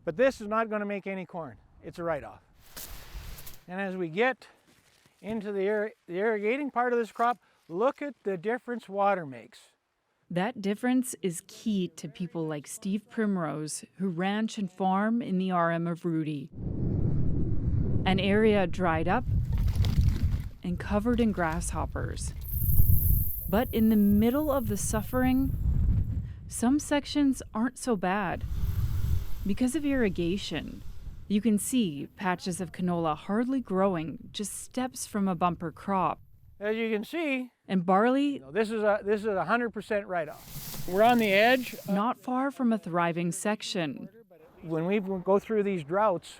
But this is not going to make any corn. It's a write-off. And as we get into the irrigating part of this crop, look at the difference water makes. That difference is key to people like Steve Primrose, who ranch and farm in the RM of Rudy. An area dried up and covered in grasshoppers. But in the middle of the suffering, some sections aren't so bad. Because of irrigation, you can see patches of canola hardly growing, just steps from a bumper crop. As you can see, And barley, this is a 100% write-off. We're on the edge. not far from a thriving section. When we go through these droughts,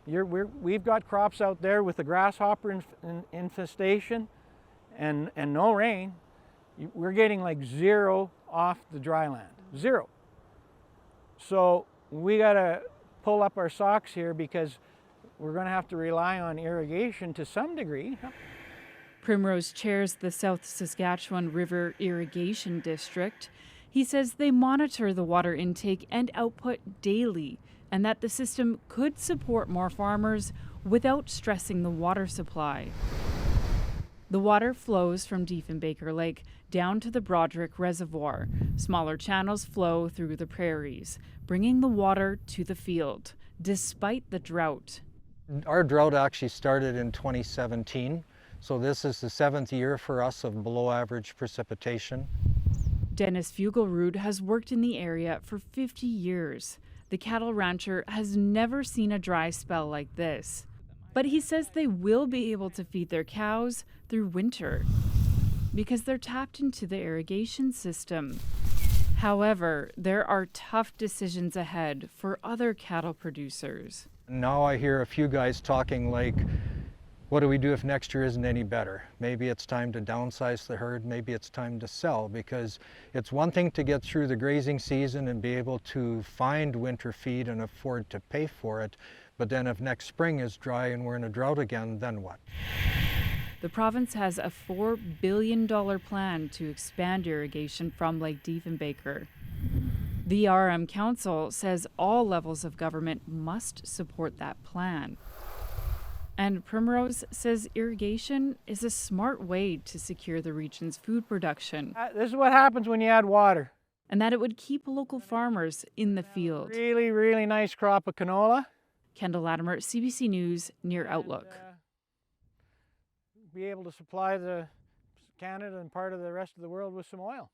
we've got crops out there with the grasshopper infestation and no rain. We're getting like zero off the dry land, zero. So we got to pull up our socks here because we're going to have to rely on irrigation to some degree. Primrose chairs the South Saskatchewan River Irrigation District. He says they monitor the water intake and output daily, and that the system could support more farmers without stressing the water supply. The water flows from Diefenbaker Lake down to the Broderick Reservoir. Smaller channels flow through the prairies, bringing the water to the field, despite the drought. Our drought actually started in 2017, so this is the 7th year for us of below average precipitation. Dennis Fugelrud has worked in the area for 50 years. The cattle rancher has never seen a dry spell like this. But he says they will be able to feed their cows through winter because they're tapped into the irrigation system. However, there are tough decisions ahead for other cattle producers. Now I hear a few guys talking like, what do we do if next year isn't any better? Maybe it's time to downsize the herd, maybe it's time to sell, because it's one thing to get through the grazing season and be able to find winter feed and afford to pay for it, but then if next spring is dry and we're in a drought again, then what? The province has a $4 billion plan to expand irrigation from Lake Diefenbaker. The RM Council says all levels of government must support that plan. And Primrose says irrigation is a smart way to secure the region's food production. This is what happens when you add water. And that it would keep local farmers in the field. Really, really nice crop of canola. Kendall Latimer, CBC News, near Outlook. Be able to supply Canada and part of the rest of the world with some oil.